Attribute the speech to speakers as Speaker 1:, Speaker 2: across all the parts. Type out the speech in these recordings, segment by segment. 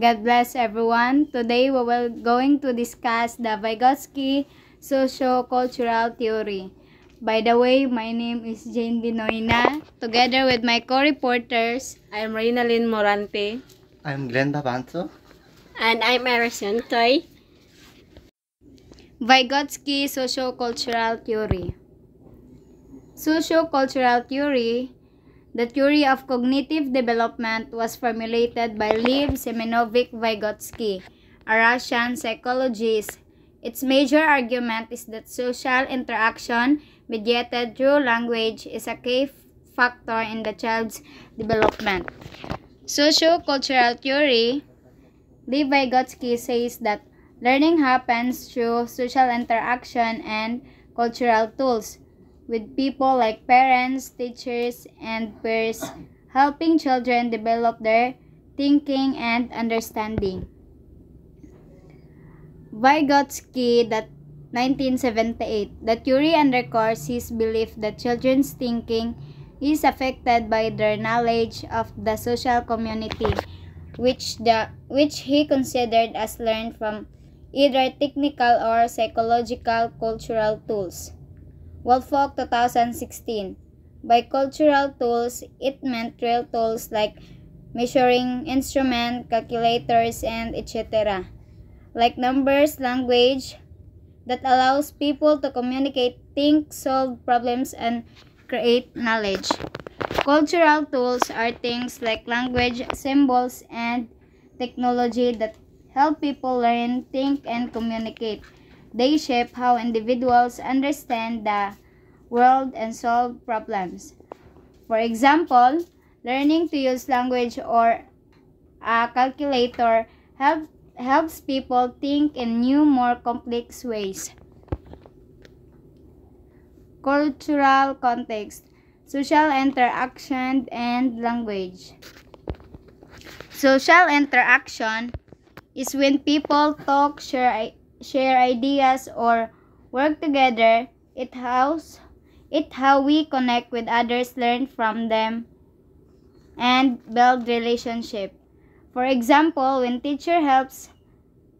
Speaker 1: God bless everyone. Today we will going to discuss the Vygotsky socio-cultural theory. By the way, my name is Jane Binoyna. Together with my co-reporters,
Speaker 2: I'm Reynalyn Morante.
Speaker 3: I'm Glenn Babanzo.
Speaker 4: And I'm Erison Toy.
Speaker 1: Vygotsky socio-cultural theory. Socio-cultural theory, the theory of cognitive development, was formulated by Lev Semenovich Vygotsky, a Russian psychologist. Its major argument is that social interaction mediated through language is a key factor in the child's development. Socio-cultural theory, Lev Vygotsky says that learning happens through social interaction and cultural tools, with people like parents, teachers, and peers, helping children develop their thinking and understanding. Vygotsky, 1978, the theory underscores his belief that children's thinking is affected by their knowledge of the social community, which he considered as learned from either technical or psychological cultural tools. Wolfok, 2016. By cultural tools, it meant real tools like measuring instruments, calculators, and etc. Like numbers, language that allows people to communicate, think, solve problems, and create knowledge. Cultural tools are things like language, symbols, and technology that help people learn, think, and communicate. They shape how individuals understand the world and solve problems. For example, learning to use language or a calculator helps people think in new, more complex ways. Cultural context, social interaction, and language. Social interaction is when people talk, share ideas, or work together. It how we connect with others, learn from them, and build relationship. For example, when teacher helps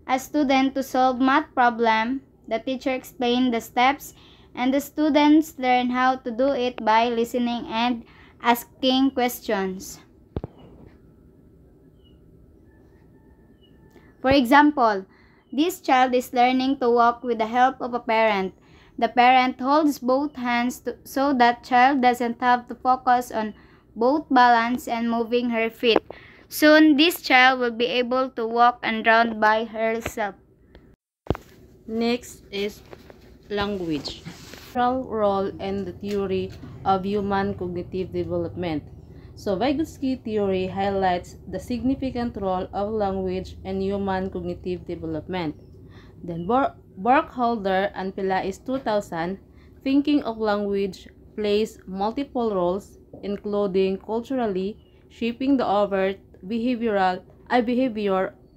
Speaker 1: a student to solve math problem, the teacher explains the steps, and the students learn how to do it by listening and asking questions. For example, this child is learning to walk with the help of a parent. The parent holds both hands so that child doesn't have to focus on both balance and moving her feet. Soon, this child will be able to walk and run by herself.
Speaker 2: Next is language. Role in the theory of human cognitive development. So Vygotsky theory highlights the significant role of language in human cognitive development. Then Burkholder and Pillais 2000, thinking of language plays multiple roles, including culturally shaping the overt behavior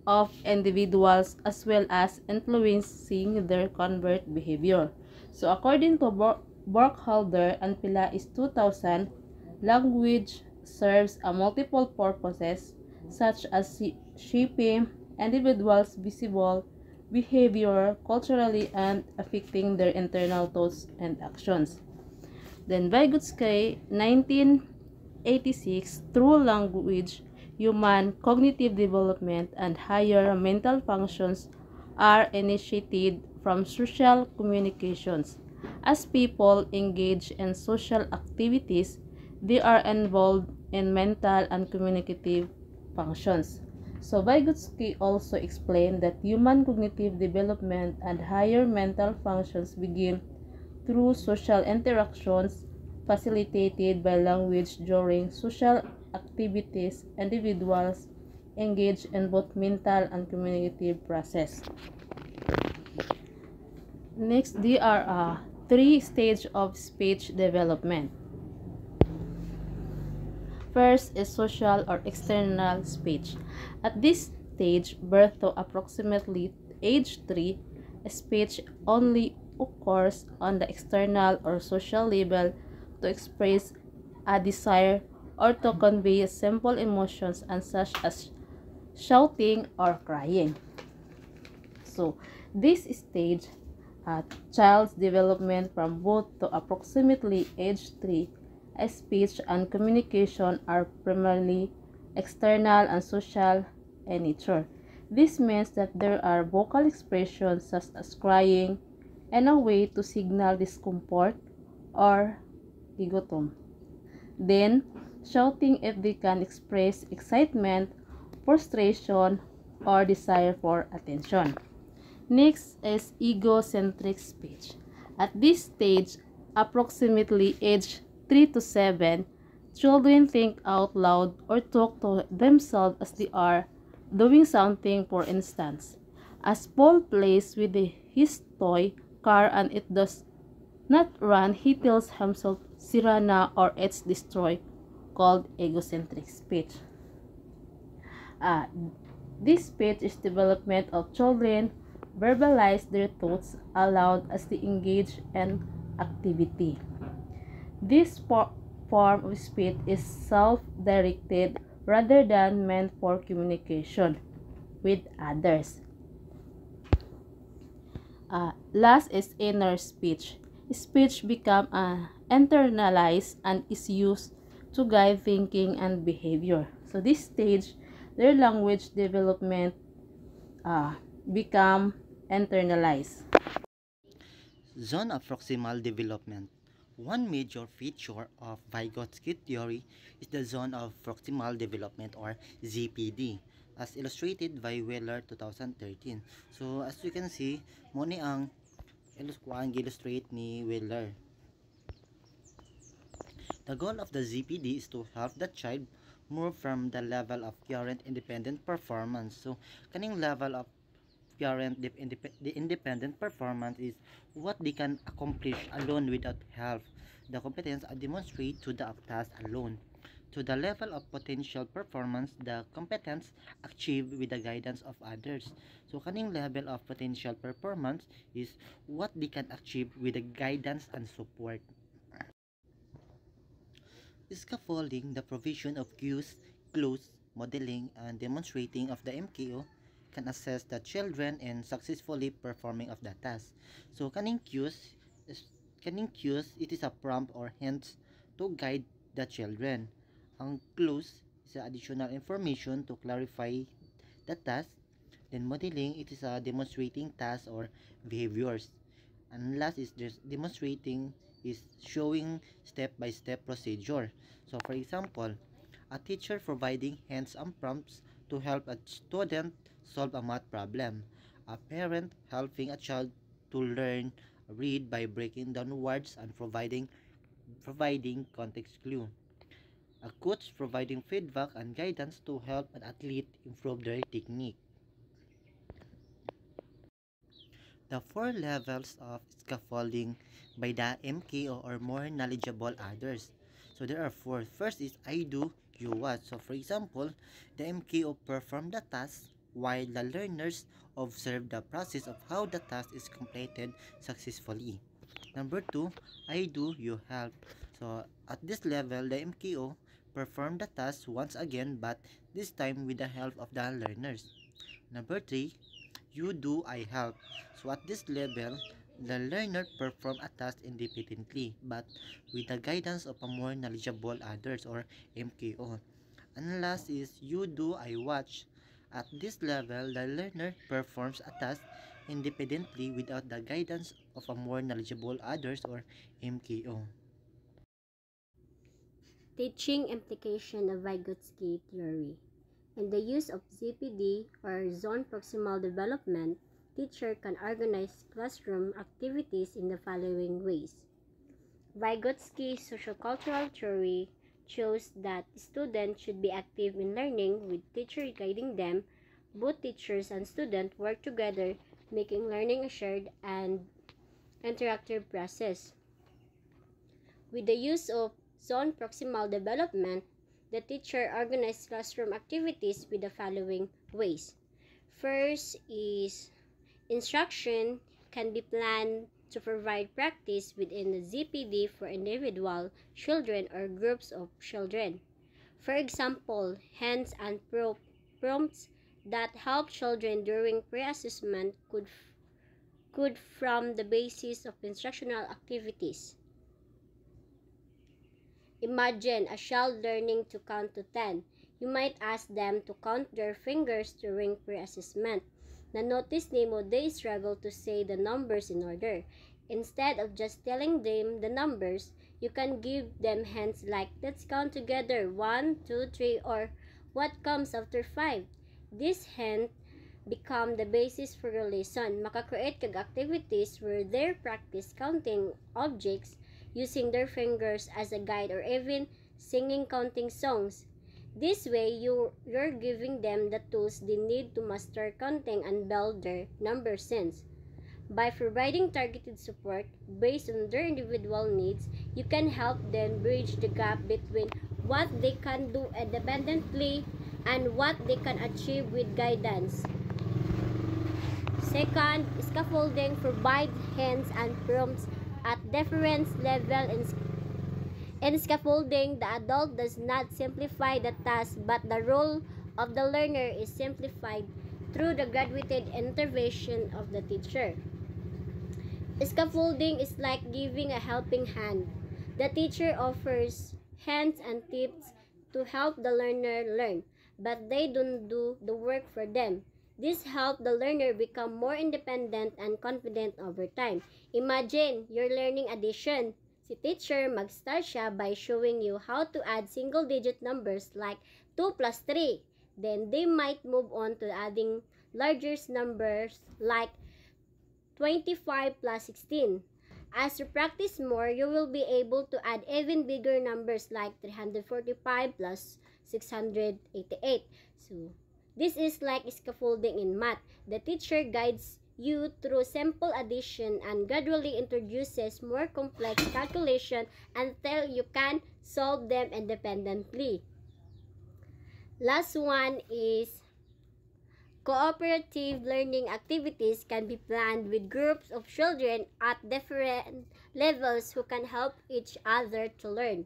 Speaker 2: of individuals as well as influencing their covert behavior. So according to Burkholder and Pillais 2000, language serves a multiple purposes such as shaping individuals' visible behavior culturally and affecting their internal thoughts and actions. Then Vygotsky, 1986, through language, human cognitive development and higher mental functions are initiated from social communications. As people engage in social activities, they are involved in mental and communicative functions. So Vygotsky also explained that human cognitive development and higher mental functions begin through social interactions facilitated by language. During social activities, individuals engage in both mental and communicative process. Next, there are three stages of speech development. First is social or external speech. At this stage, birth to approximately age 3, speech only occurs on the external or social level to express a desire or to convey simple emotions and such as shouting, or crying. So, this stage at child's development from both to approximately age 3, speech and communication are primarily external and social in nature. This means that there are vocal expressions such as crying and a way to signal discomfort or gigotom. Then, shouting if they can express excitement, frustration, or desire for attention. Next is egocentric speech. At this stage, approximately age 3 to 7, children think out loud or talk to themselves as they are doing something. For instance, as Paul plays with his toy car and it does not run, he tells himself Sirana or it's destroyed, called egocentric speech. Uh, this speech is development of children verbalize their thoughts aloud as they engage in activity. This form of speech is self-directed rather than meant for communication with others. Last is inner speech. Speech becomes internalized and is used to guide thinking and behavior. So this stage, their language development become internalized.
Speaker 3: Zone of proximal development. One major feature of Vygotsky theory is the zone of proximal development or ZPD as illustrated by Wheeler 2013. So as you can see, mo ni ang illustrate ni Wheeler. The goal of the ZPD is to help the child move from the level of current independent performance. So kaning level of current the independent performance is what they can accomplish alone without help. The competence are demonstrate to the task alone. To the level of potential performance, the competence achieved with the guidance of others. So kaning level of potential performance is what they can achieve with the guidance and support. Scaffolding, the provision of cues, clues, modeling, and demonstrating of the MKO can assess the children in successfully performing of the task. So kaning cues, it is a prompt or hints to guide the children. Ang clues is additional information to clarify the task. Then modeling, it is a demonstrating tasks or behaviors. And last is just demonstrating is showing step-by-step procedure. So for example, a teacher providing hands-on prompts to help a student solve a math problem. A parent helping a child to learn read by breaking down words and providing context clue. A coach providing feedback and guidance to help an athlete improve their technique. The four levels of scaffolding by the MKO or more knowledgeable others. So there are four. First is I do, you watch. So for example, the MKO perform the task while the learners observe the process of how the task is completed successfully. Number two, I do, you help. So at this level, the MKO perform the task once again but this time with the help of the learners. Number three, you do, I help. So at this level, the learner perform a task independently but with the guidance of a more knowledgeable others or MKO. And last is you do, I watch. At this level, the learner performs a task independently without the guidance of a more knowledgeable others or MKO.
Speaker 4: Teaching implication of Vygotsky theory. In the use of ZPD or zone proximal development, teacher can organize classroom activities in the following ways. Vygotsky sociocultural theory shows that students should be active in learning with teacher guiding them. Both teachers and students work together, making learning a shared and interactive process. With the use of zone proximal development, the teacher organizes classroom activities with the following ways. First is instruction can be planned to provide practice within the ZPD for individual children or groups of children. For example, hands-on prompts that help children during pre-assessment could form the basis of instructional activities. Imagine a child learning to count to 10. You might ask them to count their fingers during pre-assessment. Na-notice nimo they struggle to say the numbers in order. Instead of just telling them the numbers, you can give them hints like, let's count together, 1, 2, 3, or what comes after 5. This hint become the basis for your lesson. Maka-create kag activities where they practice counting objects using their fingers as a guide, or even singing counting songs. This way, you're giving them the tools they need to master counting and build their number sense. By providing targeted support based on their individual needs, you can help them bridge the gap between what they can do independently and what they can achieve with guidance. Second, scaffolding provides hints and prompts at different levels. In scaffolding, the adult does not simplify the task, but the role of the learner is simplified through the graduated intervention of the teacher. Scaffolding is like giving a helping hand. The teacher offers hints and tips to help the learner learn, but they don't do the work for them. This helps the learner become more independent and confident over time. Imagine, you're learning addition. Si teacher, mag-start siya by showing you how to add single-digit numbers like 2 plus 3. Then, they might move on to adding larger numbers like 25 plus 16. As you practice more, you will be able to add even bigger numbers like 345 plus 688. So, this is like scaffolding in math. The teacher guides you through simple addition and gradually introduces more complex calculation until you can solve them independently. Last one is cooperative learning activities can be planned with groups of children at different levels who can help each other to learn.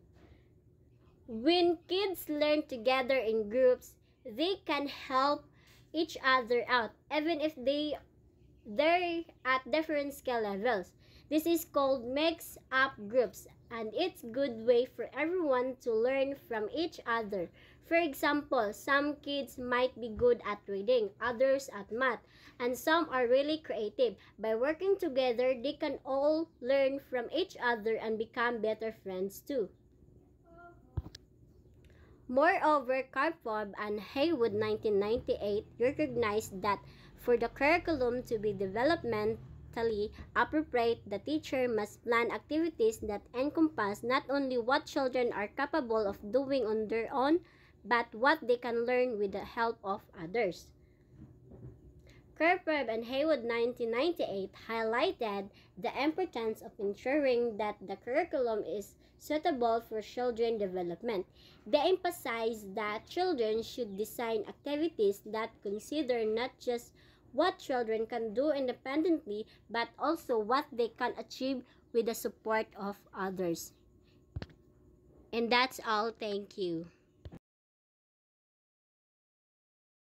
Speaker 4: When kids learn together in groups, they can help each other out, even if they're at different skill levels. This is called mix-up groups, and it's a good way for everyone to learn from each other. For example, some kids might be good at reading, others at math, and some are really creative. By working together, they can all learn from each other and become better friends too. Moreover, Karpov and Haywood 1998 recognized that for the curriculum to be developmentally appropriate, the teacher must plan activities that encompass not only what children are capable of doing on their own, but what they can learn with the help of others. Karpov and Haywood 1998 highlighted the importance of ensuring that the curriculum is suitable for children's development. They emphasized that children should design activities that consider not just what children can do independently, but also what they can achieve with the support of others. And that's all. Thank you.